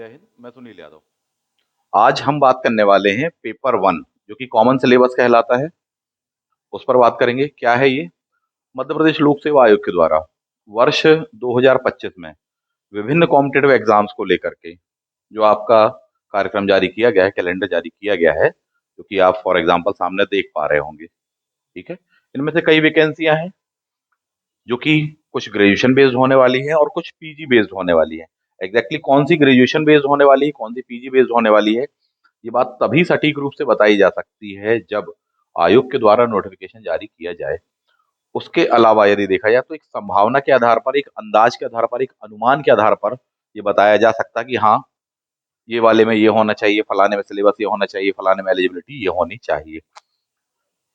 जय हिंद। मैं सुनील यादव। आज हम बात करने वाले हैं पेपर वन, जो कि कॉमन सिलेबस कहलाता है। उस पर बात करेंगे। क्या है ये? मध्य प्रदेश लोक सेवा आयोग के द्वारा वर्ष 2025 में विभिन्न कॉम्पिटेटिव एग्जाम्स को लेकर के जो आपका कार्यक्रम जारी किया गया है, कैलेंडर जारी किया गया है, जो कि आप फॉर एग्जाम्पल सामने देख पा रहे होंगे। ठीक है। इनमें से कई वैकेंसियां हैं जो कि कुछ ग्रेजुएशन बेस्ड होने वाली है और कुछ पीजी बेस्ड होने वाली है। एग्जैक्टली कौन सी ग्रेजुएशन बेस्ड होने वाली है, कौन सी पीजी बेस्ड होने वाली है, ये बात तभी सटीक रूप से बताई जा सकती है जब आयोग के द्वारा नोटिफिकेशन जारी किया जाए। उसके अलावा यदि देखा जाए तो एक संभावना के आधार पर, एक अंदाज के आधार पर, एक अनुमान के आधार पर ये बताया जा सकता है कि हाँ, ये वाले में ये होना चाहिए, फलाने में सिलेबस ये होना चाहिए, फलाने में एलिजिबिलिटी ये होनी चाहिए।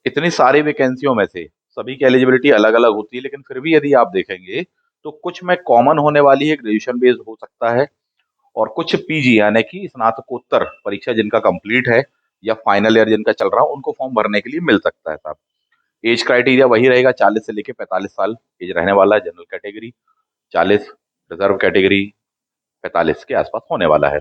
इतनी सारी वैकेंसियों में से सभी की एलिजिबिलिटी अलग अलग होती है, लेकिन फिर भी यदि आप देखेंगे तो कुछ में कॉमन होने वाली है, ग्रेजुएशन बेस्ड हो सकता है, और कुछ पीजी यानी कि स्नातकोत्तर परीक्षा जिनका कंप्लीट है या फाइनल ईयर जिनका चल रहा है, उनको फॉर्म भरने के लिए मिल सकता है साहब। एज क्राइटेरिया वही रहेगा, 40 से लेके 45 साल एज रहने वाला है। जनरल कैटेगरी 40, रिजर्व कैटेगरी 45 के आसपास होने वाला है।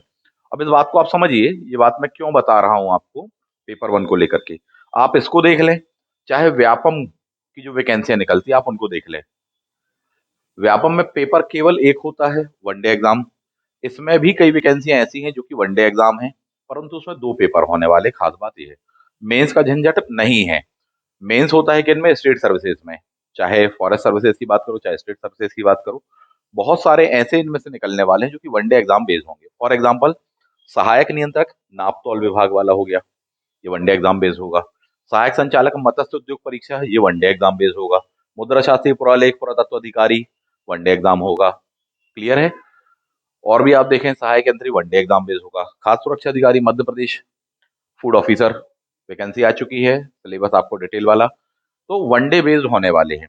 अब इस बात को आप समझिए, ये बात मैं क्यों बता रहा हूं आपको पेपर वन को लेकर के। आप इसको देख लें, चाहे व्यापम की जो वैकेंसियां निकलती है आप उनको देख लें। व्यापम में पेपर केवल एक होता है, वनडे एग्जाम। इसमें भी कई वैकेंसियां ऐसी हैं जो कि वनडे एग्जाम है, परंतु उसमें दो पेपर होने वाले। खास बात यह है, मेंस का झंझट नहीं है। मेंस होता है कि इनमें स्टेट सर्विसेज में, चाहे फॉरेस्ट सर्विसेज की बात करो, चाहे स्टेट सर्विसेज की बात करो, बहुत सारे ऐसे इनमें से निकलने वाले हैं जो कि वनडे एग्जाम बेस्ड होंगे। फॉर एग्जाम्पल, सहायक नियंत्रक नापतौल विभाग वाला हो गया, ये वनडे एग्जाम बेस्ड होगा। सहायक संचालक मत्स्य उद्योग परीक्षा है, ये वनडे एग्जाम बेस्ड होगा। मुद्रा शास्त्री पुरालेख पुरातत्व अधिकारी, वनडे एग्जाम होगा। क्लियर है? और भी आप देखें, सहायक यंत्री वनडे एग्जाम बेस्ड होगा। खाद्य सुरक्षा अधिकारी Madhya Pradesh, food officer vacancy आ चुकी है, सिलेबस आपको डिटेल वाला। तो वनडे बेस्ड होने वाले हैं।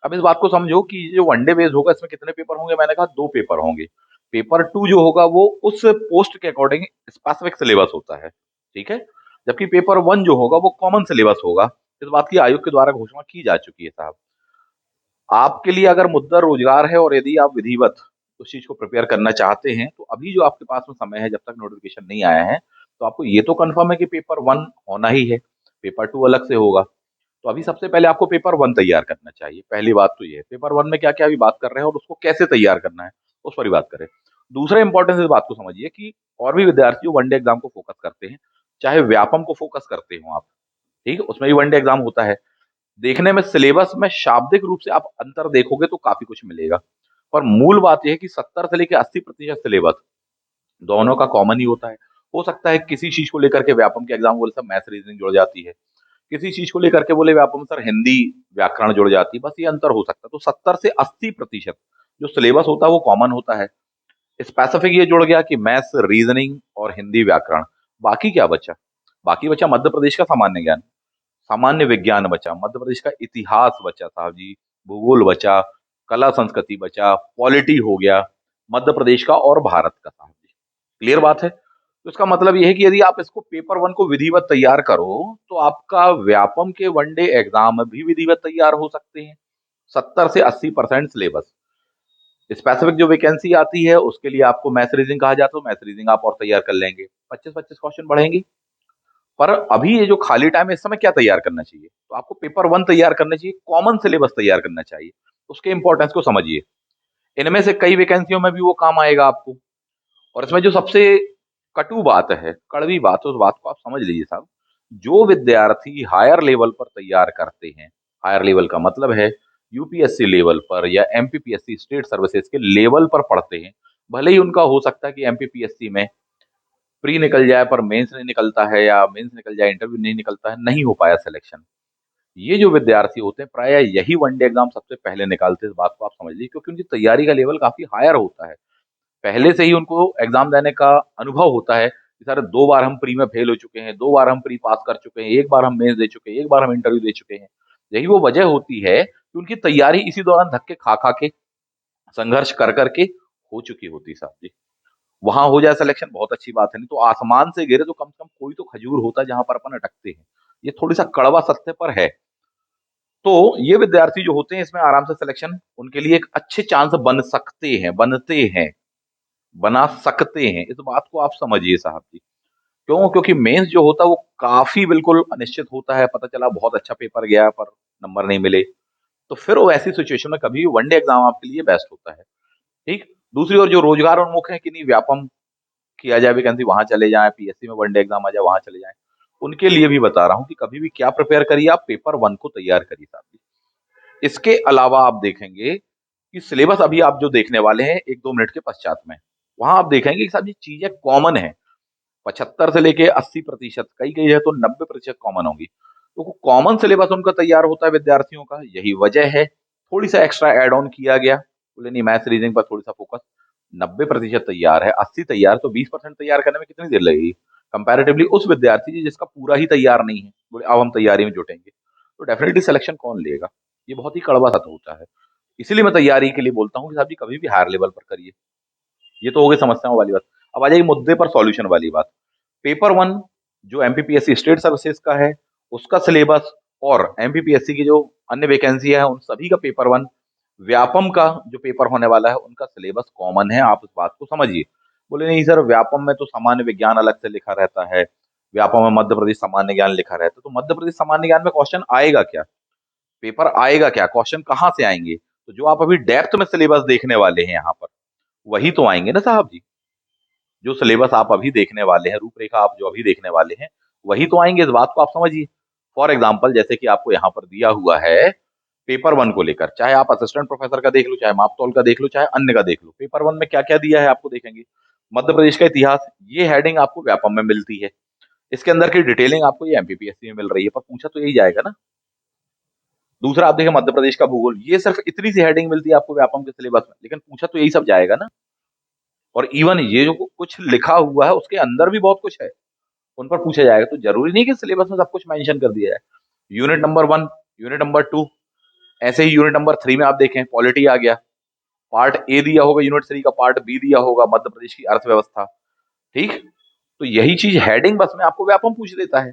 अब इस बात को समझो कि ये जो वनडे बेस्ड होगा इसमें कितने पेपर होंगे। मैंने कहा दो पेपर होंगे। पेपर टू जो होगा वो उस पोस्ट के अकॉर्डिंग स्पेसिफिक सिलेबस होता है। ठीक है। जबकि पेपर वन जो होगा वो कॉमन सिलेबस होगा। इस बात की आयोग के द्वारा घोषणा की जा चुकी है साहब। आपके लिए अगर मुद्दा रोजगार है और यदि आप विधिवत उस चीज को प्रिपेयर करना चाहते हैं, तो अभी जो आपके पास में समय है, जब तक नोटिफिकेशन नहीं आया है, तो आपको ये तो कंफर्म है कि पेपर वन होना ही है, पेपर टू अलग से होगा। तो अभी सबसे पहले आपको पेपर वन तैयार करना चाहिए। पहली बात तो ये है, पेपर वन में क्या क्या अभी बात कर रहे हैं और उसको कैसे तैयार करना है, उस पर ही बात करें। दूसरा इंपॉर्टेंस इस बात को समझिए कि और भी विद्यार्थी वनडे एग्जाम को फोकस करते हैं, चाहे व्यापम को फोकस करते हो आप, ठीक है, उसमें भी वनडे एग्जाम होता है। देखने में सिलेबस में शाब्दिक रूप से आप अंतर देखोगे तो काफी कुछ मिलेगा, पर मूल बात यह है कि 70 से लेकर 80% सिलेबस दोनों का कॉमन ही होता है। हो सकता है किसी चीज को लेकर के व्यापम के एग्जाम बोले सर मैथ्स रीजनिंग जुड़ जाती है, किसी चीज को लेकर के बोले व्यापम सर हिंदी व्याकरण जुड़ जाती है, बस ये अंतर हो सकता है। तो 70 से 80% जो सिलेबस होता है वो कॉमन होता है। स्पेसिफिक ये जुड़ गया कि मैथ्स रीजनिंग और हिंदी व्याकरण। बाकी क्या बचा? बाकी बचा मध्य प्रदेश का सामान्य ज्ञान, सामान्य विज्ञान बचा, मध्य प्रदेश का इतिहास बचा साहब जी, भूगोल बचा, कला संस्कृति बचा, पॉलिटी हो गया मध्य प्रदेश का और भारत का साहब जी। क्लियर बात है? तो इसका मतलब यह है कि यदि आप इसको पेपर वन को विधिवत तैयार करो तो आपका व्यापम के वनडे एग्जाम भी विधिवत तैयार हो सकते हैं। 70 से 80% सिलेबस। स्पेसिफिक जो वैकेंसी आती है उसके लिए आपको मैथ रीजनिंग कहा जाता है, मैथ रीजनिंग आप और तैयार कर लेंगे, 25-25 क्वेश्चन बढ़ेंगे। पर अभी ये जो खाली टाइम है इस समय क्या तैयार करना चाहिए? तो आपको पेपर वन तैयार करना चाहिए, कॉमन सिलेबस तैयार करना चाहिए। उसके इंपॉर्टेंस को समझिए। इनमें से कई वैकेंसियों में भी वो काम आएगा आपको। और इसमें जो सबसे कटु बात है, कड़वी बात है, उस बात को आप समझ लीजिए साहब। जो विद्यार्थी हायर लेवल पर तैयार करते हैं, हायर लेवल का मतलब है यूपीएससी लेवल पर या एमपीपीएससी स्टेट सर्विसेज के लेवल पर पढ़ते हैं, भले ही उनका हो सकता है कि एमपीपीएससी में प्री निकल जाए पर मेंस नहीं निकलता है, या मेंस निकल जाए इंटरव्यू नहीं निकलता है, नहीं हो पाया सिलेक्शन। ये जो विद्यार्थी होते हैं प्राय यही वनडे एग्जाम सबसे पहले निकालते हैं। इस बात को आप समझ लीजिए, क्योंकि उनकी तैयारी का लेवल काफी हायर होता है। पहले से ही उनको एग्जाम देने का अनुभव होता है कि सर 2 बार हम प्री में फेल हो चुके हैं, 2 बार हम प्री पास कर चुके हैं, एक बार हम मेंस दे चुके हैं, एक बार हम इंटरव्यू दे चुके हैं। यही वो वजह होती है कि उनकी तैयारी इसी दौरान धक्के खा खा के, संघर्ष कर करके हो चुकी होती साहब जी। वहां हो जाए सिलेक्शन बहुत अच्छी बात है, नहीं तो आसमान से गिरे तो कम से कम कोई तो खजूर होता है जहां पर अपन अटकते हैं। ये थोड़ी सा कड़वा सत्य पर है। तो ये विद्यार्थी जो होते हैं इसमें आराम से सिलेक्शन उनके लिए एक अच्छे चांस बन सकते हैं, बनते हैं। बना सकते हैं, इस बात को आप समझिए साहब जी। क्यों? क्योंकि मेंस जो होता है वो काफी बिल्कुल अनिश्चित होता है, पता चला बहुत अच्छा पेपर गया पर नंबर नहीं मिले, तो फिर वो ऐसी सिचुएशन में कभी वनडे एग्जाम आपके लिए बेस्ट होता है। ठीक। दूसरी ओर जो रोजगार उन्मुख है कि नहीं, व्यापम किया जाए, वैकेंसी वहां चले जाएं, पीएससी में वनडे एग्जाम आ जाए वहां चले जाएं, उनके लिए भी बता रहा हूँ कि कभी भी क्या प्रिपेयर करिए, आप पेपर वन को तैयार करिए साहब जी। इसके अलावा आप देखेंगे कि सिलेबस अभी आप जो देखने वाले हैं 1-2 मिनट के पश्चात में, वहां आप देखेंगे कि साहब ये चीजें कॉमन है। 75 से लेके 80%, कई कई है तो 90% कॉमन होंगी। तो कॉमन सिलेबस उनका तैयार होता है विद्यार्थियों का, यही वजह है थोड़ी सा एक्स्ट्रा एड ऑन किया गया, बोले नहीं मैथ्स रीजनिंग पर थोड़ी सा फोकस। 90% तैयार है, 80 तैयार, तो 20% तैयार करने में कितनी देर लगेगी कंपैरेटिवली उस विद्यार्थी की जिसका पूरा ही तैयार नहीं है, बोले अब हम तैयारी में जुटेंगे, तो डेफिनेटली सिलेक्शन कौन लेगा? ये बहुत ही कड़वा सच होता है। इसीलिए मैं तैयारी के लिए बोलता हूँ कि साहब जी कभी भी हायर लेवल पर करिए। ये तो हो गई समस्याओं वाली बात। अब आ जाइए मुद्दे पर सॉल्यूशन वाली बात। पेपर वन जो एमपीपीएससी स्टेट सर्विसेज का है, उसका सिलेबस, और एमपीपीएससी की जो अन्य वैकेंसी है उन सभी का पेपर वन, व्यापम का जो पेपर होने वाला है उनका सिलेबस कॉमन है, आप इस बात को समझिए। बोले नहीं सर व्यापम में तो सामान्य विज्ञान अलग से लिखा रहता है, व्यापम में मध्य प्रदेश सामान्य ज्ञान लिखा रहता है, तो मध्य प्रदेश सामान्य ज्ञान में क्वेश्चन आएगा क्या? पेपर आएगा क्या? क्वेश्चन कहाँ से आएंगे? तो जो आप अभी डेप्थ में सिलेबस देखने वाले हैं यहाँ पर, वही तो आएंगे ना साहब जी। जो सिलेबस आप अभी देखने वाले हैं, रूपरेखा आप जो अभी देखने वाले हैं, वही तो आएंगे, इस बात को आप समझिए। फॉर एग्जाम्पल जैसे कि आपको यहाँ पर दिया हुआ है पेपर वन को लेकर, चाहे आप असिस्टेंट प्रोफेसर का देख लो, चाहे मापतौल का देख लो, चाहे अन्य का देख लो, पेपर वन में क्या क्या दिया है आपको देखेंगे। मध्य प्रदेश का इतिहास, ये हेडिंग आपको व्यापम में मिलती है, इसके अंदर की डिटेलिंग आपको ये एमपीपीएससी में मिल रही है, पर पूछा तो यही जाएगा ना। दूसरा आप देखें मध्य प्रदेश का भूगोल, ये सिर्फ इतनी सी हेडिंग मिलती है आपको व्यापम के सिलेबस में, लेकिन पूछा तो यही सब जाएगा ना। और इवन ये जो कुछ लिखा हुआ है उसके अंदर भी बहुत कुछ है, उन पर पूछा जाएगा, तो जरूरी नहीं कि सिलेबस में सब कुछ मेंशन कर दिया जाए। Unit number one, unit number two, ऐसे ही यूनिट नंबर थ्री में आप देखें पॉलिटी आ गया, पार्ट ए दिया होगा, यूनिट थ्री का पार्ट बी दिया होगा मध्य प्रदेश की अर्थव्यवस्था। ठीक। तो यही चीज हेडिंग बस में आपको व्यापम पूछ देता है।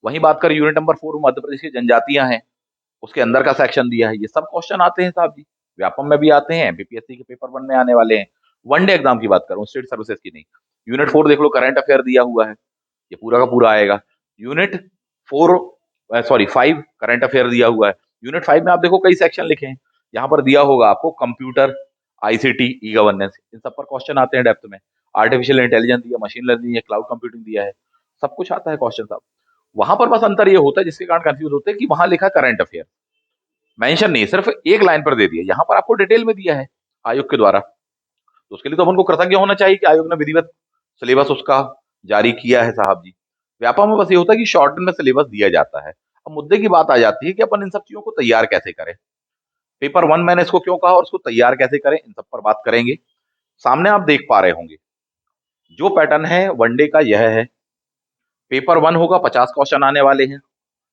वहीं बात करें unit number four, Madhya Pradesh की जनजातियां हैं, उसके अंदर का सेक्शन दिया है, ये सब क्वेश्चन आते हैं साहब जी, व्यापम में भी आते हैं, एमपीपीएससी के पेपर वन में आने वाले हैं। वनडे एग्जाम की बात करूं, स्टेट सर्विसेज की नहीं। यूनिट फोर देख लो, करंट अफेयर दिया हुआ है, ये पूरा का पूरा आएगा। Unit four, sorry five, current affair दिया हुआ है। यूनिट फाइव में आप देखो कई सेक्शन लिखे हैं, यहाँ पर दिया होगा आपको कंप्यूटर, आईसीटी, ई गवर्नेंस, इन सब पर क्वेश्चन आते हैं डेप्थ में। आर्टिफिशियल इंटेलिजेंस दिया, मशीन लर्निंग है, क्लाउड कंप्यूटिंग दिया है, सब कुछ आता है क्वेश्चन साहब। वहां पर बस अंतर ये होता है जिसके कारण कंफ्यूज होते हैं कि वहां लिखा करंट अफेयर, मेंशन नहीं, सिर्फ एक लाइन पर दे दिया, यहाँ पर आपको डिटेल में दिया है आयोग के द्वारा। तो उसके लिए तो अपन को कृतज्ञ होना चाहिए कि आयोग ने विधिवत सिलेबस उसका जारी किया है साहब जी। व्यापम में बस ये होता है कि शॉर्ट में सिलेबस दिया जाता है। अब मुद्दे की बात आ जाती है कि अपन इन सब चीजों को तैयार कैसे करें। पेपर वन मैंने इसको क्यों कहा और इसको तैयार कैसे करें, इन सब पर बात करेंगे। सामने आप देख पा रहे होंगे जो पैटर्न है वनडे का यह है, पेपर वन होगा 50 क्वेश्चन आने वाले हैं,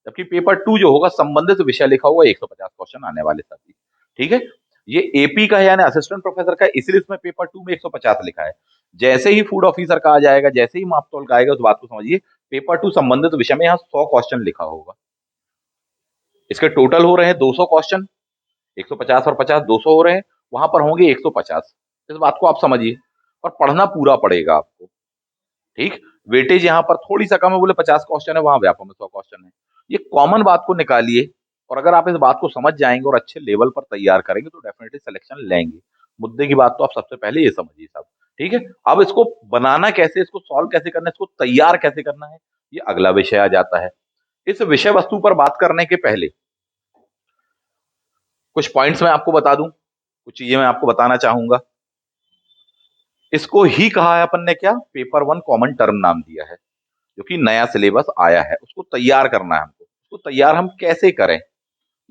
जबकि पेपर टू जो होगा संबंधित विषय लिखा हुआ 150 क्वेश्चन आने वाले साथी। ठीक है। ये एपी का है यानी असिस्टेंट प्रोफेसर का है, इसलिए इसमें पेपर टू में 150 लिखा है। जैसे ही फूड ऑफिसर का आ जाएगा, जैसे ही मापतौल का आएगा, उस बात को समझिए, पेपर टू संबंधित विषय में यहाँ 100 क्वेश्चन लिखा होगा। इसके टोटल हो रहे हैं 200 क्वेश्चन, 150 और 50 200 हो रहे हैं, वहां पर होंगे 150। इस बात को आप समझिए, और पढ़ना पूरा पड़ेगा आपको। ठीक। वेटेज यहाँ पर थोड़ी सा कम है, बोले 50 क्वेश्चन है, वहां व्यापम में 100 क्वेश्चन है। ये कॉमन बात को निकालिए, और अगर आप इस बात को समझ जाएंगे और अच्छे लेवल पर तैयार करेंगे तो डेफिनेटली सिलेक्शन लेंगे। मुद्दे की बात तो आप सबसे पहले ये समझिए साहब। ठीक है। अब इसको बनाना कैसे, इसको सॉल्व कैसे करना है, इसको तैयार कैसे करना है, ये अगला विषय आ जाता है। इस विषय वस्तु पर बात करने के पहले कुछ पॉइंट्स मैं आपको बता दूं, कुछ चीजें मैं आपको बताना चाहूंगा। इसको ही कहा है अपन ने क्या, पेपर वन कॉमन टर्म नाम दिया है, जो कि नया सिलेबस आया है, उसको तैयार करना है हमको। उसको तैयार हम कैसे करें,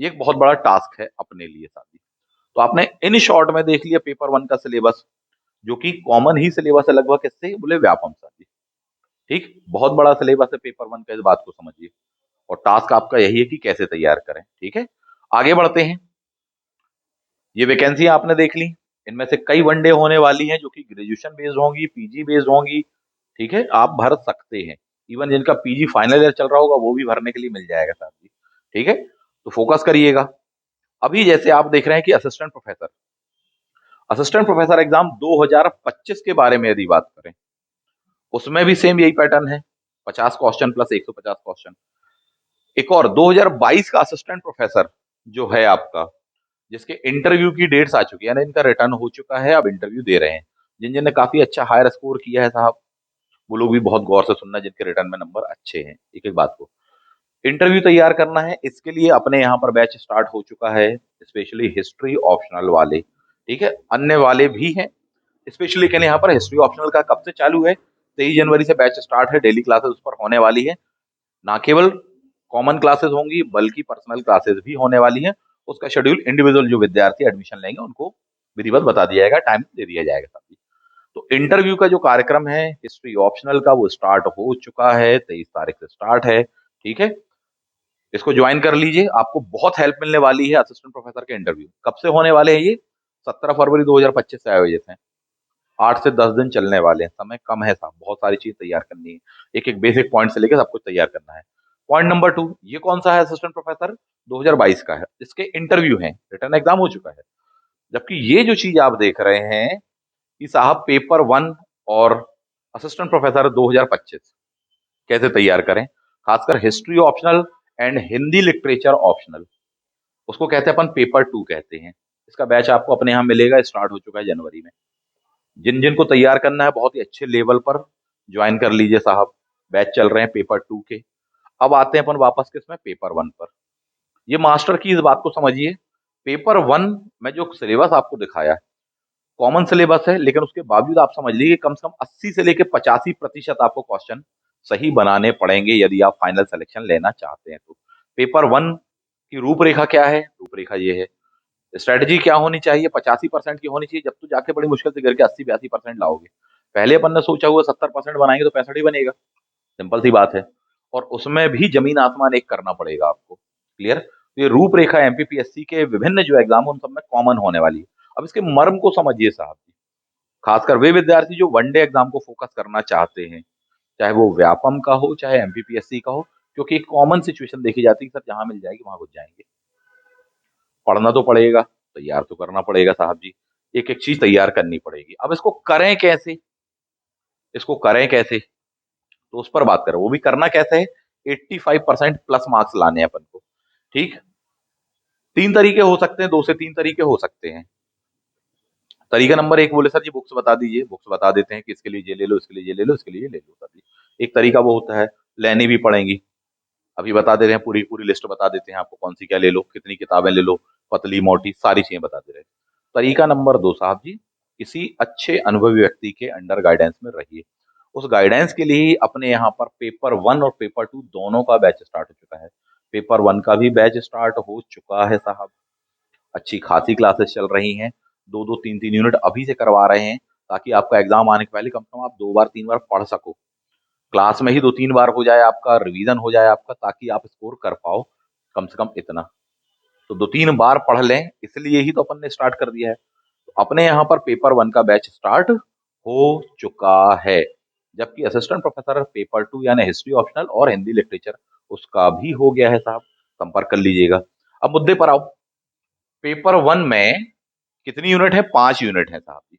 ये एक बहुत बड़ा टास्क है अपने लिए साथी। तो आपने इन शॉर्ट में देख लिया पेपर वन का सिलेबस, जो कि कॉमन ही सिलेबस है लगभग, किससे बोले व्यापम साथी। ठीक। बहुत बड़ा सिलेबस है पेपर वन का, इस बात को समझिए, और टास्क आपका यही है कि कैसे तैयार करें। ठीक है। आगे बढ़ते हैं। ये वैकेंसी आपने देख ली, इनमें से कई वनडे होने वाली हैं जो कि ग्रेजुएशन बेस्ड होंगी, पीजी बेस्ड होंगी। ठीक है। आप भर सकते हैं, इवन जिनका पीजी फाइनल ईयर चल रहा होगा वो भी भरने के लिए मिल जाएगा साहब जी। ठीक है। तो फोकस करिएगा। अभी जैसे आप देख रहे हैं कि assistant professor, assistant professor exam 2025 के बारे में यदि बात करें, उसमें भी सेम यही पैटर्न है, 50 क्वेश्चन प्लस 150 क्वेश्चन। एक और 2022 का असिस्टेंट प्रोफेसर जो है आपका, जिसके इंटरव्यू की डेट्स आ चुकी है, यानी इनका रिटर्न हो चुका है, अब इंटरव्यू दे रहे हैं। जिन जिन ने काफी अच्छा हायर स्कोर किया है साहब, वो लोग भी बहुत गौर से सुनना, जिनके रिटर्न में नंबर अच्छे हैं, एक एक बात को। इंटरव्यू तैयार करना है, इसके लिए अपने यहाँ पर बैच स्टार्ट हो चुका है, स्पेशली हिस्ट्री ऑप्शनल वाले। ठीक है, अन्य वाले भी हैं, स्पेशली लेकिन यहाँ पर हिस्ट्री ऑप्शनल का कब से चालू है, 23 जनवरी से बैच स्टार्ट है, डेली क्लासेस उस पर होने वाली है। ना केवल कॉमन क्लासेस होंगी बल्कि पर्सनल क्लासेस भी होने वाली हैं। उसका शेड्यूल इंडिविजुअल जो विद्यार्थी एडमिशन लेंगे उनको विधिवत बता दिया जाएगा, टाइम दे दिया जाएगा साथी। तो इंटरव्यू का जो कार्यक्रम है हिस्ट्री ऑप्शनल का, वो स्टार्ट हो चुका है, 23 तारीख से स्टार्ट है। ठीक है, इसको ज्वाइन कर लीजिए, आपको बहुत हेल्प मिलने वाली है। असिस्टेंट प्रोफेसर के इंटरव्यू कब से होने वाले हैं? ये 17 फरवरी 2025 से आयोजित हैं, 8 से 10 दिन चलने वाले हैं, समय कम है साहब, बहुत सारी चीज तैयार करनी है, एक एक बेसिक पॉइंट से लेकर सब कुछ तैयार करना है। पॉइंट नंबर 2, ये कौन सा है? असिस्टेंट प्रोफेसर 2022 का है, इसके इंटरव्यू हैं, रिटर्न एग्जाम हो चुका है। जबकि ये जो चीज आप देख रहे हैं कि साहब पेपर 1 और असिस्टेंट प्रोफेसर 2025 कैसे तैयार करें, खासकर history optional and Hindi literature optional, उसको कहते हैं अपन पेपर 2 कहते हैं। इसका बैच आपको अपने यहाँ मिलेगा, स्टार्ट हो चुका है जनवरी में। जिन जिन को तैयार करना है बहुत ही अच्छे लेवल पर ज्वाइन कर लीजिए साहब, बैच चल रहे हैं पेपर 2 के। अब आते हैं अपन वापस किसमें, पेपर 1 पर। ये मास्टर की इस बात को समझिए, पेपर 1 में जो सिलेबस आपको दिखाया है, कॉमन सिलेबस है, लेकिन उसके बावजूद आप समझ लीजिए कम से कम 80 से लेकर 85% आपको क्वेश्चन सही बनाने पड़ेंगे यदि आप फाइनल सिलेक्शन लेना चाहते हैं तो। पेपर 1 की रूपरेखा क्या है? रूपरेखा ये है, स्ट्रेटजी क्या होनी चाहिए, 85% की होनी चाहिए, जब तो जाके बड़ी मुश्किल से करके 80-82% लाओगे। पहले अपन ने सोचा हुआ 70% बनाएंगे तो 65 ही बनेगा, सिंपल सी बात है। और उसमें भी जमीन आसमान एक करना पड़ेगा आपको, क्लियर? तो ये रूपरेखा एमपीपीएससी के विभिन्न जो एग्जाम उन सब में कॉमन होने वाली है। अब इसके मर्म को समझिए साहब जी, खासकर वे विद्यार्थी जो वनडे एग्जाम को फोकस करना चाहते हैं, चाहे वो व्यापम का हो चाहे एमपीपीएससी का हो, क्योंकि एक कॉमन सिचुएशन देखी जाती है कि सर जहां मिल जाएगी वहां घुस जाएंगे। पढ़ना तो पड़ेगा, तैयार तो करना पड़ेगा साहब जी, एक एक चीज तैयार करनी पड़ेगी। अब इसको करें कैसे, इसको करें कैसे, तो उस पर बात करें। वो भी करना कैसे है, 85% प्लस मार्क्स लाने हैं अपन को। ठीक, 3 तरीके हो सकते हैं, 2 से 3 तरीके हो सकते हैं। तरीका नंबर 1 बोले सर जी बुक्स बता दीजिए, बुक्स बता देते हैं कि इसके लिए ये ले लो, इसके लिए ये ले लो, इसके लिए ये ले लो सर जी। एक तरीका वो होता है, लेनी भी पड़ेंगी, अभी बता दे रहे हैं, पूरी पूरी लिस्ट बता देते हैं आपको, कौन सी क्या ले लो, कितनी किताबें ले लो, पतली मोटी सारी चीजें बता दे रहे हैं। तरीका नंबर 2 साहब जी, किसी अच्छे अनुभवी व्यक्ति के अंडर गाइडेंस में रहिए। उस गाइडेंस के लिए ही अपने यहाँ पर पेपर 1 और पेपर 2 दोनों का बैच स्टार्ट हो चुका है। पेपर 1 का भी बैच स्टार्ट हो चुका है साहब, अच्छी खासी क्लासेस चल रही हैं, 2-2 3-3 यूनिट अभी से करवा रहे हैं, ताकि आपका एग्जाम आने के पहले कम से कम आप 2 बार 3 बार पढ़ सको, क्लास में ही 2-3 बार हो जाए आपका, रिवीजन हो जाए आपका, ताकि आप स्कोर कर पाओ कम से कम इतना। तो 2-3 बार पढ़ लें, इसलिए ही तो अपन ने स्टार्ट कर दिया है। तो अपने यहाँ पर पेपर 1 का बैच स्टार्ट हो चुका है, जबकि असिस्टेंट प्रोफेसर पेपर 2 यानी हिस्ट्री ऑप्शनल और हिंदी लिटरेचर उसका भी हो गया है साहब, संपर्क कर लीजिएगा। अब मुद्दे पर आओ, पेपर 1 में कितनी यूनिट है? 5 यूनिट है साहब जी।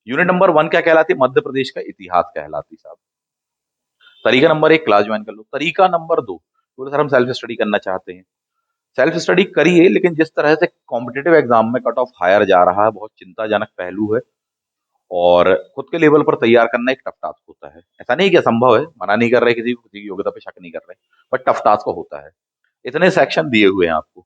यूनिट नंबर 1 क्या कहलाती है? मध्य प्रदेश का इतिहास कहलाती साहब। तरीका नंबर 1 क्लास ज्वाइन कर लो। तरीका नंबर 2, बोले सर हम सेल्फ स्टडी करना चाहते हैं, सेल्फ स्टडी करिए, लेकिन जिस तरह से कॉम्पिटेटिव एग्जाम में कट ऑफ हायर जा रहा है, बहुत चिंताजनक पहलू है, और खुद के लेवल पर तैयार करना एक टफ टास्क होता है। ऐसा नहीं कि असंभव है, मना नहीं कर रहे किसी को, किसी की योग्यता पे शक नहीं कर रहे, बट टफ टास्क होता है। इतने सेक्शन दिए हुए हैं आपको,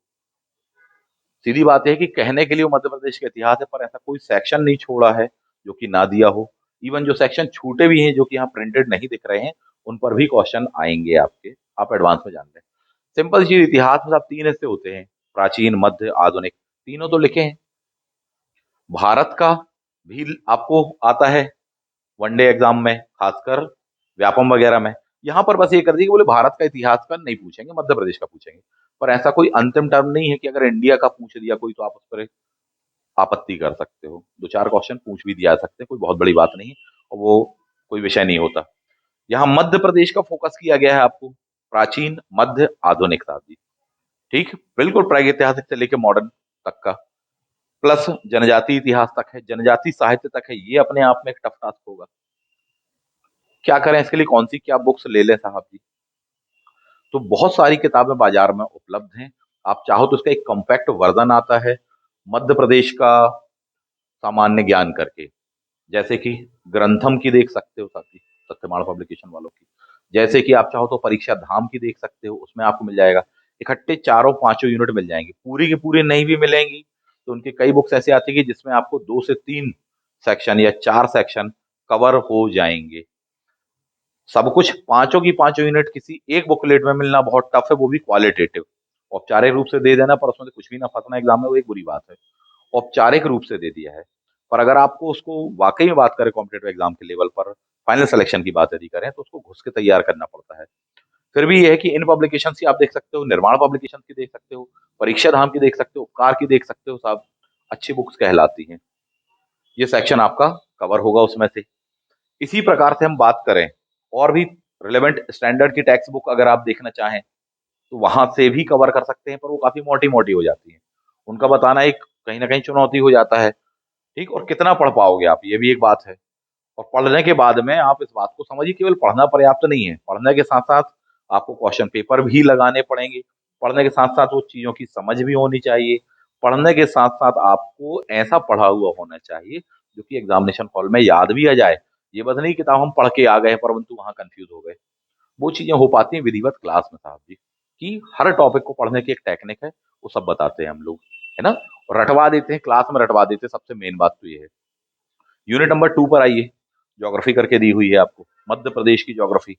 सीधी बात है कि कहने के लिए वो मध्य प्रदेश का इतिहास है, पर ऐसा कोई सेक्शन नहीं छोड़ा है जो कि ना दिया हो। इवन जो सेक्शन छूटे भी हैं जो कि यहाँ प्रिंटेड नहीं दिख रहे हैं, उन पर भी क्वेश्चन आएंगे आपके, आप एडवांस में जान लें। सिंपल चीज, इतिहास में आप 3 हिस्से होते हैं, प्राचीन मध्य आधुनिक, तीनों तो लिखे हैं। भारत का भी आपको आता है वनडे एग्जाम में, खासकर व्यापम वगैरह में। यहाँ पर बस ये कर दिए कि बोले भारत का इतिहास का नहीं पूछेंगे, मध्य प्रदेश का पूछेंगे। पर ऐसा कोई अंतिम टर्म नहीं है कि अगर इंडिया का पूछ दिया कोई तो आप उस पर आपत्ति कर सकते हो, 2-4 क्वेश्चन पूछ भी दिया सकते हैं, कोई बहुत बड़ी बात नहीं है, और वो कोई विषय नहीं होता। यहाँ मध्य प्रदेश का फोकस किया गया है आपको, प्राचीन मध्य आधुनिक साथी। ठीक, बिल्कुल प्रागैतिहासिक से लेकर मॉडर्न तक का। प्लस जनजाति इतिहास तक है, जनजाति साहित्य तक है, ये अपने आप में एक टफ टास्क होगा। क्या करें इसके लिए, कौन सी क्या बुक्स ले लें साहब जी? तो बहुत सारी किताबें बाजार में उपलब्ध हैं। आप चाहो तो उसका एक कॉम्पैक्ट वर्जन आता है मध्य प्रदेश का सामान्य ज्ञान करके, जैसे कि ग्रंथम की देख सकते हो साथी, सत्यमाण पब्लिकेशन वालों की। जैसे कि आप चाहो तो परीक्षा धाम की देख सकते हो, उसमें आपको मिल जाएगा। इकट्ठे चारों पांचों यूनिट मिल जाएंगे, पूरी की पूरी नहीं भी मिलेंगी तो उनके कई बुक्स ऐसे आती है जिसमें आपको 2 से 3 सेक्शन या 4 सेक्शन कवर हो जाएंगे। सब कुछ पांचों की पांचों यूनिट किसी एक बुकलेट में मिलना बहुत टफ है, वो भी क्वालिटेटिव। औपचारिक रूप से दे देना पर उसमें से कुछ भी ना फंसना एग्जाम में, वो एक बुरी बात है। औपचारिक रूप से दे दिया है, पर अगर आपको उसको वाकई में बात करें कॉम्पिटेटिव एग्जाम के लेवल पर, फाइनल सिलेक्शन की बात यदि करें, तो उसको घुस के तैयार करना पड़ता है। फिर भी यह है कि इन पब्लिकेशन की आप देख सकते हो, निर्माण पब्लिकेशन की देख सकते हो, परीक्षा धाम की देख सकते हो, उपकार की देख सकते हो साहब, अच्छी बुक्स कहलाती हैं। ये सेक्शन आपका कवर होगा उसमें से। इसी प्रकार से हम बात करें और भी रिलेवेंट स्टैंडर्ड की टेक्स्ट बुक अगर आप देखना चाहें तो वहां से भी कवर कर सकते हैं, पर वो काफी मोटी मोटी हो जाती है। उनका बताना एक कहीं ना कहीं चुनौती हो जाता है। ठीक, और कितना पढ़ पाओगे आप, ये भी एक बात है। और पढ़ने के बाद में आप इस बात को समझिए, केवल पढ़ना पर्याप्त नहीं है, पढ़ने के साथ साथ आपको क्वेश्चन पेपर भी लगाने पड़ेंगे। पढ़ने के साथ साथ वो चीजों की समझ भी होनी चाहिए। पढ़ने के साथ साथ आपको ऐसा पढ़ा हुआ होना चाहिए जो कि एग्जामिनेशन हॉल में याद भी आ जाए। ये बस नहीं किताब हम पढ़ के आ गए परंतु वहां कंफ्यूज हो गए। वो चीजें हो पाती हैं विधिवत क्लास में साहब जी, कि हर टॉपिक को पढ़ने की एक टेक्निक है, वो सब बताते हैं हम लोग, है ना। और रटवा देते हैं क्लास में, रटवा देते हैं, सबसे मेन बात तो ये है। यूनिट नंबर 2 पर आइए, ज्योग्राफी करके दी हुई है आपको, मध्य प्रदेश की ज्योग्राफी।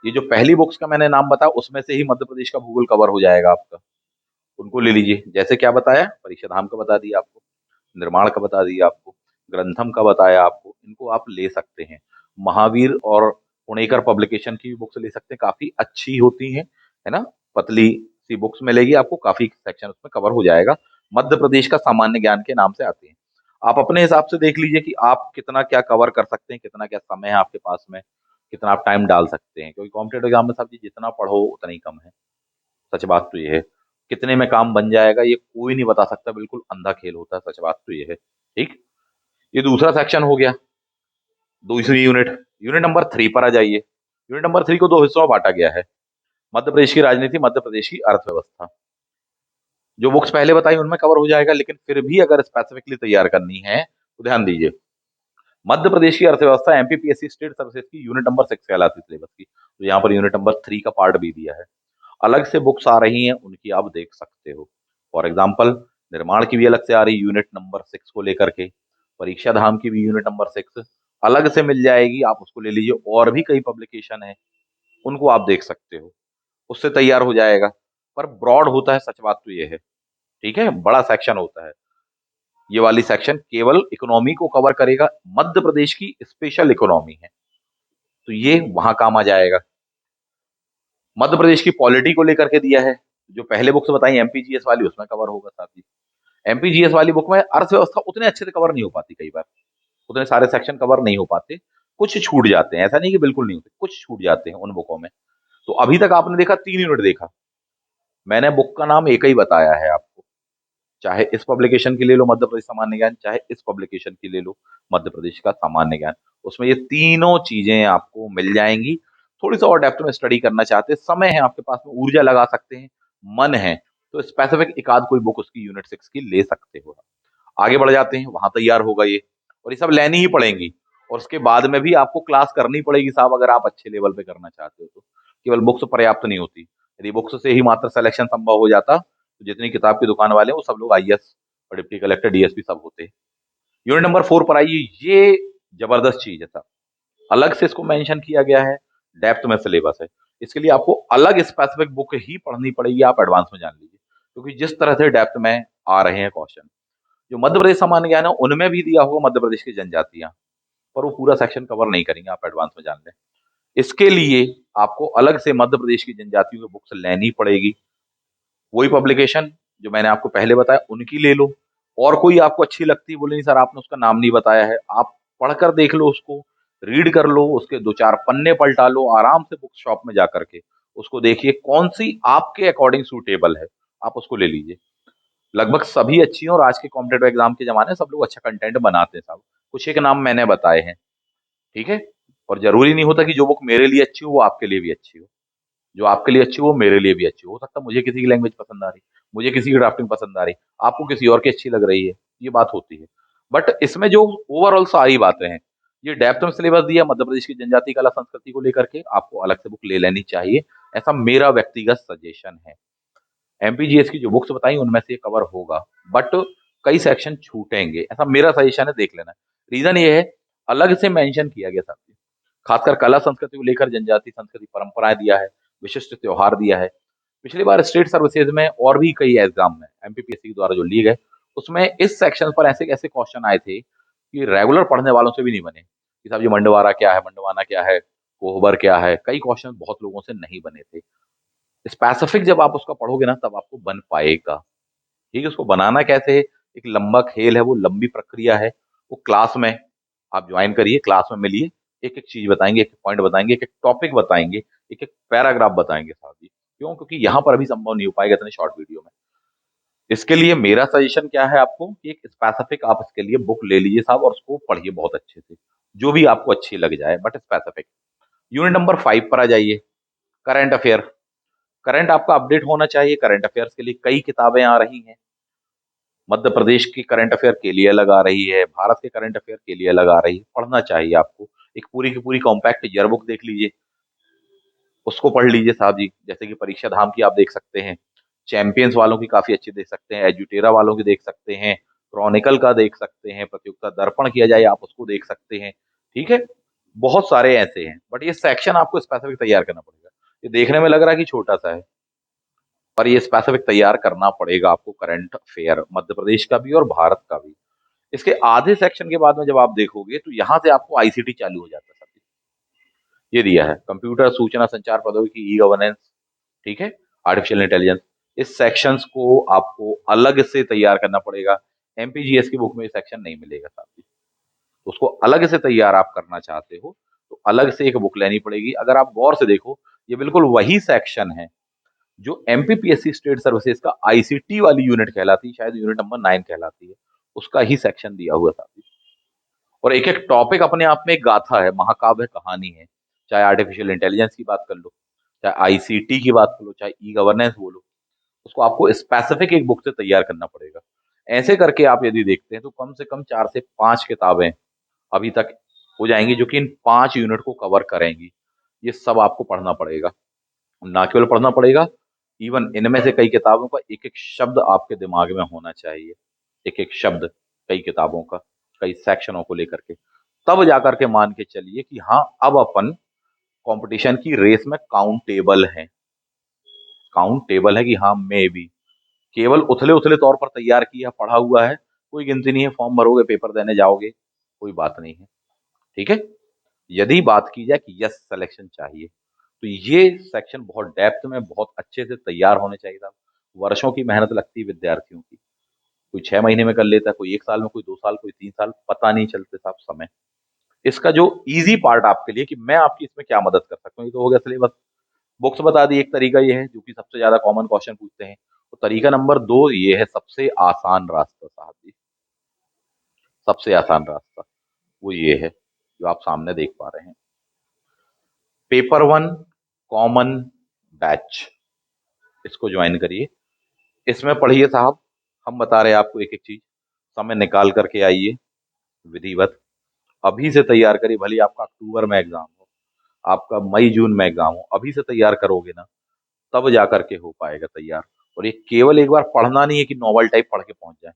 ये जो पहली बुक्स का मैंने नाम बताया उसमें से ही मध्य प्रदेश का भूगोल कवर हो जाएगा आपका। उनको ले लीजिए, जैसे क्या बताया, परीक्षा धाम का बता दिया आपको, निर्माण का बता दिया आपको, ग्रंथम का बताया आपको, इनको आप ले सकते हैं। महावीर और पुणेकर पब्लिकेशन की भी बुक्स ले सकते हैं, काफी अच्छी होती हैं, है ना। पतली सी बुक्स मिलेगी आपको, काफी सेक्शन उसमें कवर हो जाएगा। मध्य प्रदेश का सामान्य ज्ञान के नाम से आते हैं। आप अपने हिसाब से देख लीजिए कि आप कितना क्या कवर कर सकते हैं, कितना क्या समय है आपके पास में, कितना आप टाइम डाल सकते हैं, क्योंकि कॉम्पिटेटिव एग्जाम में साहब जी जितना पढ़ो उतना ही कम है। सच बात तो ये है। कितने में काम बन जाएगा ये कोई नहीं बता सकता, बिल्कुल अंधा खेल होता है, सच बात तो ये है। ठीक, ये दूसरा सेक्शन हो गया, दूसरी यूनिट। यूनिट नंबर 3 पर आ जाइए। यूनिट नंबर 3 को 2 हिस्सों में बांटा गया है, मध्य प्रदेश की राजनीति, मध्य प्रदेश की अर्थव्यवस्था। जो बुक्स पहले बताई उनमें कवर हो जाएगा, लेकिन फिर भी अगर स्पेसिफिकली तैयार करनी है तो ध्यान दीजिए। मध्य प्रदेश की अर्थव्यवस्था एमपीपीएससी स्टेट सर्विसेज की यूनिट नंबर 6 कहलाती है सिलेबस की, तो यहाँ पर यूनिट नंबर 3 का पार्ट भी दिया है। अलग से बुक्स आ रही हैं, उनकी आप देख सकते हो। फॉर एग्जाम्पल, निर्माण की भी अलग से आ रही यूनिट नंबर 6 को लेकर के, परीक्षा धाम की भी यूनिट नंबर 6 अलग से मिल जाएगी, आप उसको ले लीजिए। और भी कई पब्लिकेशन है, उनको आप देख सकते हो, उससे तैयार हो जाएगा। पर ब्रॉड होता है, सच बात तो ये है। ठीक है, बड़ा सेक्शन होता है। ये वाली सेक्शन केवल इकोनॉमी को कवर करेगा, मध्य प्रदेश की स्पेशल इकोनॉमी है, तो ये वहां काम आ जाएगा। मध्य प्रदेश की पॉलिटी को लेकर के दिया है, जो पहले बुक्स बताई एमपीजीएस वाली, उसमें कवर होगा साथ ही। एमपीजीएस वाली बुक में अर्थव्यवस्था उतने अच्छे से कवर नहीं हो पाती, कई बार उतने सारे सेक्शन कवर नहीं हो पाते, कुछ छूट जाते हैं, ऐसा नहीं कि बिल्कुल नहीं होते, कुछ छूट जाते हैं उन बुकों में। तो अभी तक आपने देखा 3 यूनिट देखा, मैंने बुक का नाम एक ही बताया है आपको, चाहे इस पब्लिकेशन की ले लो मध्य प्रदेश सामान्य ज्ञान, चाहे इस पब्लिकेशन की ले लो मध्य प्रदेश का सामान्य ज्ञान, उसमें ये तीनों चीजें आपको मिल जाएंगी। थोड़ी सा और डेप्थ में स्टडी करना चाहते हैं, समय है आपके पास में, ऊर्जा लगा सकते हैं, मन है, तो स्पेसिफिक एक आध कोई बुक उसकी यूनिट 6 की ले सकते हो। आगे बढ़ जाते हैं, वहां तैयार होगा ये, और ये सब लेनी ही पड़ेंगी। और उसके बाद में भी आपको क्लास करनी पड़ेगी साहब, अगर आप अच्छे लेवल पे करना चाहते हो तो। केवल बुक्स पर्याप्त नहीं होती, यदि बुक्स से ही मात्र सिलेक्शन संभव हो जाता तो जितनी किताब की दुकान वाले हैं वो सब लोग आईएएस और डिप्टी कलेक्टर डीएसपी सब होते। यूनिट नंबर 4 पर आइए, ये जबरदस्त चीज है साहब, अलग से इसको मेंशन किया गया है, डेप्थ में सिलेबस है। इसके लिए आपको अलग स्पेसिफिक बुक ही पढ़नी पड़ेगी, आप एडवांस में जान लीजिए, क्योंकि जिस तरह से डेप्थ में आ रहे हैं क्वेश्चन, जो मध्य प्रदेश सामान्य ज्ञान है उनमें भी दिया होगा मध्य प्रदेश की जनजातियां, पर वो पूरा सेक्शन कवर नहीं करेंगे, आप एडवांस में जान लें। इसके लिए आपको अलग से मध्य प्रदेश की जनजातियों की बुक्स लेनी पड़ेगी। वही पब्लिकेशन जो मैंने आपको पहले बताया उनकी ले लो, और कोई आपको अच्छी लगती है, बोले नहीं सर आपने उसका नाम नहीं बताया है, आप पढ़कर देख लो उसको, रीड कर लो, उसके 2 4 पन्ने पलटा लो आराम से बुक शॉप में जाकर के, उसको देखिए कौन सी आपके अकॉर्डिंग सूटेबल है, आप उसको ले लीजिए। लगभग सभी अच्छी हैं और आज के कॉम्पिटेटिव एग्जाम के जमाने में सब लोग अच्छा कंटेंट बनाते हैं साहब। कुछ एक नाम मैंने बताए हैं, ठीक है? और जरूरी नहीं होता कि जो बुक मेरे लिए अच्छी हो वो आपके लिए भी अच्छी हो। जो आपके लिए अच्छी हो मेरे लिए भी अच्छी हो सकता है मुझे किसी की लैंग्वेज पसंद आ रही, मुझे किसी की ड्राफ्टिंग पसंद आ रही, आपको किसी और की अच्छी लग रही है, ये बात होती है। बट इसमें जो ओवरऑल सारी बातें हैं, ये डेप्थ में सिलेबस दिया मध्य प्रदेश की जनजाति कला संस्कृति को लेकर के, आपको अलग से बुक ले लेनी चाहिए, ऐसा मेरा व्यक्तिगत सजेशन है। एमपीजीएस की जो बुक्स बताई उनमें से ये कवर होगा, बट कई सेक्शन छूटेंगे, ऐसा मेरा सजेशन है, देख लेना। रीजन ये है, अलग से मेंशन किया गया था, खासकर कला संस्कृति को लेकर, जनजाति संस्कृति परंपराएं दिया है, विशिष्ट त्योहार दिया है। पिछली बार स्टेट सर्विसेज में और भी कई एग्जाम में एमपीपीएससी के द्वारा जो लिए गए, उसमें इस सेक्शन पर ऐसे ऐसे क्वेश्चन आए थे कि रेगुलर पढ़ने वालों से भी नहीं बने, कि साहब ये मंडवारा क्या है, मंडवाना क्या है, कोहबर क्या है, कई क्वेश्चन बहुत लोगों से नहीं बने थे। स्पेसिफिक जब आप उसका पढ़ोगे ना तब आपको बन पाएगा। ठीक है, उसको बनाना कैसे है, एक लंबा खेल है, वो लंबी प्रक्रिया है। वो क्लास में आप ज्वाइन करिए, क्लास में मिलिए, एक एक चीज बताएंगे, एक एक पॉइंट बताएंगे, एक एक टॉपिक बताएंगे, एक एक पैराग्राफ बताएंगे साहब जी। क्यों? क्योंकि यहाँ पर अभी संभव नहीं हो पाएगा इतने शॉर्ट वीडियो में। इसके लिए मेरा सजेशन क्या है आपको कि एक स्पेसिफिक आप इसके लिए बुक ले लीजिए साहब और उसको पढ़िए बहुत अच्छे से, जो भी आपको अच्छी लग जाए, बट स्पेसिफिक। यूनिट नंबर 5 पर आ जाइए, करंट अफेयर। करंट आपका अपडेट होना चाहिए, करंट अफेयर्स के लिए कई किताबें आ रही हैं। मध्य प्रदेश की करंट अफेयर के लिए अलग आ रही है, भारत के करंट अफेयर के लिए अलग आ रही है, पढ़ना चाहिए आपको। एक पूरी की पूरी कॉम्पैक्ट ईयर बुक देख लीजिए, उसको पढ़ लीजिए साहब जी। जैसे कि परीक्षा धाम की आप देख सकते हैं, चैंपियंस वालों की काफी अच्छी देख सकते हैं, एजुटेरा वालों की देख सकते हैं, क्रॉनिकल का देख सकते हैं, प्रतियोगिता दर्पण किया जाए आप उसको देख सकते हैं। ठीक है, बहुत सारे ऐसे हैं, बट ये सेक्शन आपको स्पेसिफिक तैयार करना पड़ेगा। ये देखने में लग रहा है कि छोटा सा है, पर ये स्पेसिफिक तैयार करना पड़ेगा आपको, करंट अफेयर मध्य प्रदेश का भी और भारत का भी। इसके आधे सेक्शन के बाद में जब आप देखोगे तो यहाँ से आपको आईसीटी चालू हो जाता है सर। ये दिया है कंप्यूटर सूचना संचार प्रौद्योगिकी, ई गवर्नेंस, ठीक है, आर्टिफिशियल इंटेलिजेंस। इस सेक्शंस को आपको अलग से तैयार करना पड़ेगा। एमपीजीएस की बुक में ये सेक्शन नहीं मिलेगा साहब जी। तो उसको अलग से तैयार आप करना चाहते हो तो अलग से एक बुक लेनी पड़ेगी। अगर आप गौर से देखो, ये बिल्कुल वही सेक्शन है जो एमपीपीएससी स्टेट सर्विसेज का आईसीटी वाली यूनिट कहलाती है, शायद यूनिट नंबर 9 कहलाती है, उसका ही सेक्शन दिया हुआ था। और एक एक टॉपिक अपने आप में एक गाथा है, महाकाव्य कहानी है। चाहे आर्टिफिशियल इंटेलिजेंस की बात कर लो, चाहे आईसीटी की बात कर लो, चाहे ई गवर्नेंस बोलो, उसको आपको स्पेसिफिक एक बुक से तैयार करना पड़ेगा। ऐसे करके आप यदि देखते हैं तो कम से कम 4 से 5 किताबें अभी तक हो जाएंगी जो कि इन 5 यूनिट को कवर करेंगी। ये सब आपको पढ़ना पड़ेगा, ना केवल पढ़ना पड़ेगा, इवन इनमें से कई किताबों का एक एक शब्द आपके दिमाग में होना चाहिए। एक एक शब्द कई किताबों का, कई सेक्शनों को लेकर के, तब जाकर के मान के चलिए कि हाँ अब अपन कंपटीशन की रेस में काउंटेबल है। काउंटेबल है कि हाँ मैं भी केवल उथले उथले तौर पर तैयार किया पढ़ा हुआ है, कोई गिनती नहीं है। फॉर्म भरोगे, पेपर देने जाओगे, कोई बात नहीं है। ठीक है, यदि बात की जाए कि यस सिलेक्शन चाहिए, तो ये सेक्शन बहुत डेप्थ में बहुत अच्छे से तैयार होने चाहिए था। वर्षों की मेहनत लगती है विद्यार्थियों की, कोई 6 महीने में कर लेता है, कोई 1 साल में, कोई 2 साल, कोई 3 साल, पता नहीं चलते साहब समय। इसका जो इजी पार्ट आपके लिए कि मैं आपकी इसमें क्या मदद कर सकता हूँ, ये तो हो गया सिलेबस, बुक्स बता दी। एक तरीका ये है जो कि सबसे ज्यादा कॉमन क्वेश्चन पूछते हैं। तो तरीका नंबर 2 ये है, सबसे आसान रास्ता साहब जी, सबसे आसान रास्ता वो ये है जो आप सामने देख पा रहे हैं, पेपर 1 कॉमन बैच, इसको ज्वाइन करिए। इसमें पढ़िए साहब, हम बता रहे हैं आपको एक एक चीज, समय निकाल करके आइए विधिवत, अभी से तैयार करिए। भले आपका अक्टूबर में एग्जाम हो, आपका मई जून में एग्जाम हो, अभी से तैयार करोगे ना तब जा करके हो पाएगा तैयार। और ये केवल एक बार पढ़ना नहीं है कि नॉवल टाइप पढ़ के पहुंच जाए,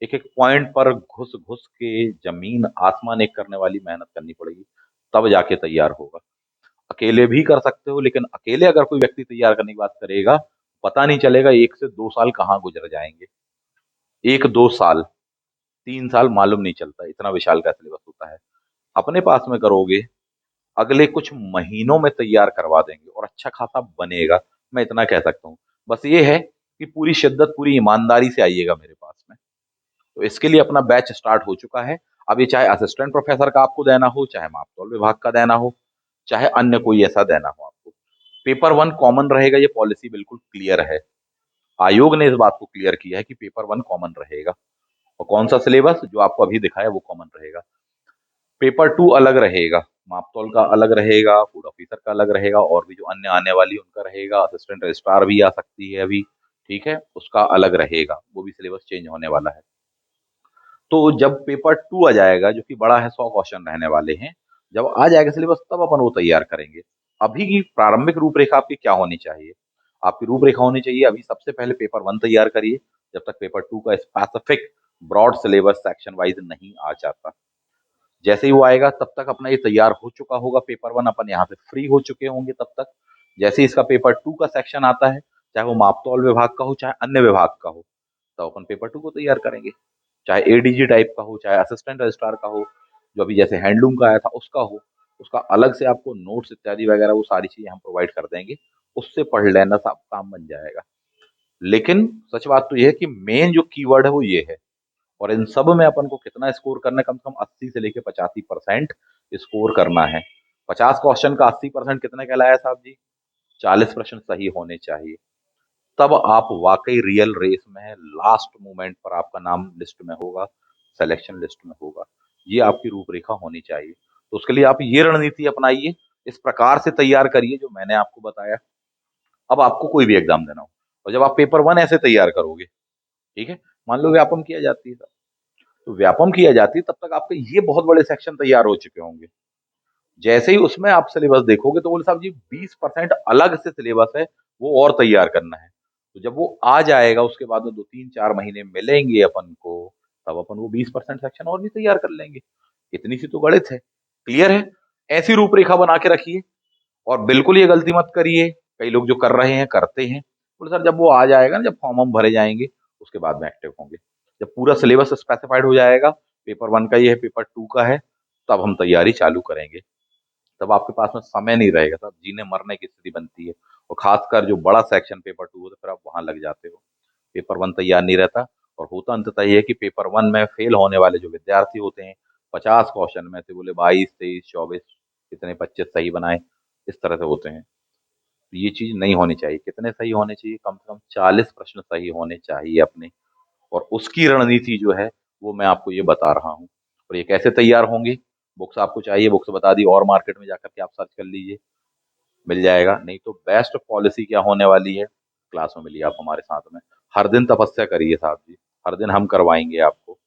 एक एक पॉइंट पर घुस घुस के जमीन आसमान एक करने वाली मेहनत करनी पड़ेगी, तब जाके तैयार होगा। अकेले भी कर सकते हो, लेकिन अकेले अगर कोई व्यक्ति तैयार करने की बात करेगा, पता नहीं चलेगा 1 से 2 साल कहाँ गुजर जाएंगे। 1 2 साल, 3 साल मालूम नहीं चलता, इतना विशाल का सिलेबस होता है। अपने पास में करोगे, अगले कुछ महीनों में तैयार करवा देंगे और अच्छा खासा बनेगा, मैं इतना कह सकता हूँ। बस ये है कि पूरी शिद्दत, पूरी ईमानदारी से आइएगा मेरे पास में। तो इसके लिए अपना बैच स्टार्ट हो चुका है। अब ये चाहे असिस्टेंट प्रोफेसर का आपको देना हो, चाहे मापतौल विभाग का देना हो, चाहे अन्य कोई ऐसा देना हो आपको, पेपर 1 कॉमन रहेगा, ये पॉलिसी बिल्कुल क्लियर है। आयोग ने इस बात को क्लियर किया है कि पेपर 1 कॉमन रहेगा। और कौन सा सिलेबस? जो आपको अभी दिखाया वो कॉमन रहेगा। पेपर 2 अलग रहेगा, मापतौल का अलग रहेगा, फूड ऑफिसर का अलग रहेगा, और भी जो अन्य आने वाली उनका रहेगा, असिस्टेंट रजिस्ट्रार भी आ सकती है अभी, ठीक है, उसका अलग रहेगा, वो भी सिलेबस चेंज होने वाला है। तो जब पेपर 2 आ जाएगा, जो कि बड़ा है, 100 क्वेश्चन रहने वाले हैं, जब आ जाएगा सिलेबस तब अपन वो तैयार करेंगे। अभी की प्रारंभिक रूपरेखा आपकी क्या होनी चाहिए? आपकी रूपरेखा होनी चाहिए, अभी सबसे पहले पेपर 1 तैयार करिए, जब तक पेपर 2 का specific broad syllabus section wise नहीं आ जाता। जैसे ही वो आएगा तब तक अपना ये तैयार हो चुका होगा, पेपर 1 अपन यहाँ से फ्री हो चुके होंगे तब तक। जैसे ही इसका पेपर 2 का सेक्शन आता है, चाहे वो मापतौल विभाग का हो, चाहे अन्य विभाग का हो, तो अपन पेपर 2 को तैयार करेंगे। चाहे एडीजी टाइप का हो, चाहे असिस्टेंट रजिस्ट्रार का हो, जो अभी जैसे हैंडलूम का आया था उसका हो, उसका अलग से आपको नोट्स इत्यादि वगैरह वो सारी चीजें हम प्रोवाइड कर देंगे, उससे पढ़ लेना, सब काम बन जाएगा। लेकिन सच बात तो ये है कि मेन जो कीवर्ड है वो ये है, और इन सब में अपन को कितना स्कोर करना है? कम से कम 80 से लेके 85% स्कोर करना है। 50 क्वेश्चन का 80% कितना कहलाया साहब जी? 40 प्रश्न सही होने चाहिए। तब आप वाकई रियल रेस में है, लास्ट मोमेंट पर आपका नाम लिस्ट में होगा, सिलेक्शन लिस्ट में होगा। ये आपकी रूपरेखा होनी चाहिए। तो उसके लिए आप ये रणनीति अपनाइए, इस प्रकार से तैयार करिए जो मैंने आपको बताया। अब आपको कोई भी एग्जाम देना हो, और जब आप पेपर 1 ऐसे तैयार करोगे, ठीक है, मान लो व्यापम किया जाती है, तो व्यापम किया जाती है तब तक आपके ये बहुत बड़े सेक्शन तैयार हो चुके होंगे। जैसे ही उसमें आप सिलेबस देखोगे तो बोले साहब जी 20% अलग से सिलेबस है, वो और तैयार करना है। तो जब वो आ जाएगा उसके बाद में 2-3-4 महीने मिलेंगे अपन को, तब अपन वो 20% सेक्शन और भी तैयार कर लेंगे। इतनी सी तो गणित है। क्लियर है? ऐसी रूपरेखा बना के रखिए, और बिल्कुल ये गलती मत करिए, कई लोग जो कर रहे हैं करते हैं, बोले सर जब वो आ जाएगा ना, जब फॉर्म हम भरे जाएंगे उसके बाद में एक्टिव होंगे। जब पूरा सिलेबस स्पेसिफाइड हो जाएगा, पेपर 1 का ये है, पेपर 2 का है, तब हम तैयारी चालू करेंगे। तब आपके पास में समय नहीं रहेगा, तब जीने मरने की स्थिति बनती है। और खासकर जो बड़ा सेक्शन पेपर 2 होता है, फिर आप वहां लग जाते हो। पेपर 1 तैयार नहीं रहता, और होता अंततः ये है कि पेपर 1 में फेल होने वाले जो विद्यार्थी होते हैं, 50 क्वेश्चन में से बोले 22, 23, 24, कितने 25 सही बनाए, इस तरह से होते हैं। तो ये चीज नहीं होनी चाहिए। कितने सही होने चाहिए? कम से कम 40 प्रश्न सही होने चाहिए अपने। और उसकी रणनीति जो है वो मैं आपको ये बता रहा हूँ। और ये कैसे तैयार होंगे? बुक्स आपको चाहिए, बुक्स बता दी, और मार्केट में जाकर के आप सर्च कर लीजिए, मिल जाएगा। नहीं तो बेस्ट पॉलिसी क्या होने वाली है, क्लास में मिलिए आप हमारे साथ में। हर दिन तपस्या करिए साहब जी, हर दिन हम करवाएंगे आपको।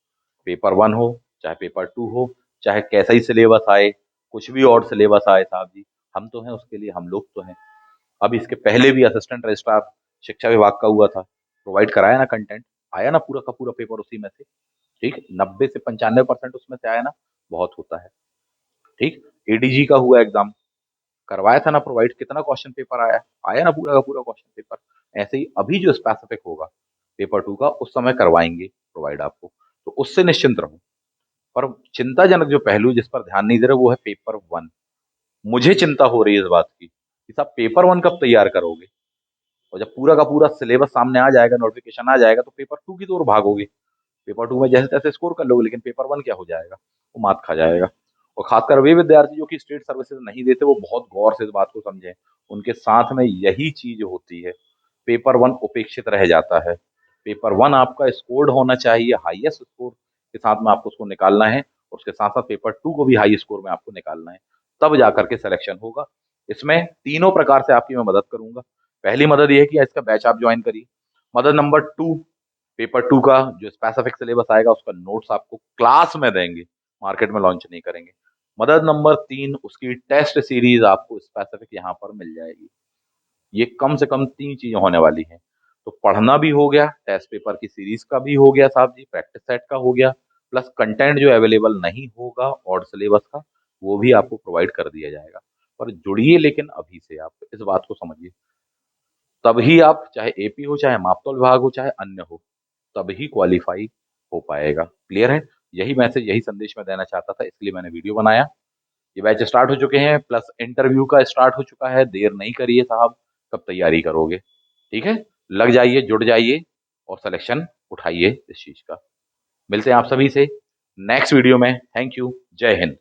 पेपर 1 हो, चाहे पेपर 2 हो, चाहे कैसा ही सिलेबस आए, कुछ भी और सिलेबस आए साहब जी, हम तो हैं उसके लिए, हम लोग तो हैं। अब इसके पहले भी असिस्टेंट रजिस्ट्रार शिक्षा विभाग का हुआ था, प्रोवाइड कराया ना कंटेंट, आया ना पूरा का पूरा पेपर उसी में से, ठीक, 90 से 95% उसमें से आया ना, बहुत होता है, ठीक। एडीजी का हुआ एग्जाम, करवाया था ना प्रोवाइड, कितना क्वेश्चन पेपर आया, आया ना पूरा का पूरा क्वेश्चन पेपर। ऐसे ही अभी जो स्पेसिफिक होगा पेपर 2 का, उस समय करवाएंगे प्रोवाइड आपको, तो उससे निश्चिंत रहो। पर चिंताजनक जो पहलू जिस पर ध्यान नहीं दे रहे वो है पेपर 1। मुझे चिंता हो रही है इस बात की कि साहब पेपर 1 कब तैयार करोगे? और जब पूरा का पूरा सिलेबस सामने आ जाएगा, नोटिफिकेशन आ जाएगा, तो पेपर 2 की तो ओर भागोगे। पेपर 2 में जैसे तैसे स्कोर कर लोगे, लेकिन पेपर 1 क्या हो जाएगा? वो मात खा जाएगा। और खासकर वे विद्यार्थी जो कि स्टेट सर्विसेज नहीं देते, वो बहुत गौर से इस बात को समझें। उनके साथ में यही चीज होती है, पेपर 1 उपेक्षित रह जाता है। पेपर 1 आपका स्कोर्ड होना चाहिए, हाईएस्ट स्कोर के साथ में आपको उसको निकालना है, और उसके साथ साथ पेपर 2 को भी हाई स्कोर में आपको निकालना है, तब जाकर के सिलेक्शन होगा। इसमें तीनों प्रकार से आपकी मैं मदद करूंगा। पहली मदद ये है कि इसका बैच आप ज्वाइन करिए। मदद नंबर 2, पेपर 2 का जो स्पेसिफिक सिलेबस आएगा उसका नोट्स आपको क्लास में देंगे, मार्केट में लॉन्च नहीं करेंगे। मदद नंबर 3, उसकी टेस्ट सीरीज आपको स्पेसिफिक यहाँ पर मिल जाएगी। ये कम से कम 3 चीजें होने वाली हैं। तो पढ़ना भी हो गया, टेस्ट पेपर की सीरीज का भी हो गया साहब जी, प्रैक्टिस सेट का हो गया, प्लस कंटेंट जो अवेलेबल नहीं होगा और सिलेबस का, वो भी आपको प्रोवाइड कर दिया जाएगा। पर जुड़िए, लेकिन अभी से आप इस बात को समझिए, तभी आप, चाहे एपी हो, चाहे मापतौल विभाग हो, चाहे अन्य हो, तभी क्वालिफाई हो पाएगा। क्लियर है? यही मैसेज, यही संदेश मैं देना चाहता था, इसलिए मैंने वीडियो बनाया। ये बैच स्टार्ट हो चुके हैं, प्लस इंटरव्यू का स्टार्ट हो चुका है, देर नहीं करिए साहब। कब तैयारी करोगे? ठीक है, लग जाइए, जुड़ जाइए, और सिलेक्शन उठाइए इस चीज का। मिलते हैं आप सभी से नेक्स्ट वीडियो में। थैंक यू, जय हिंद।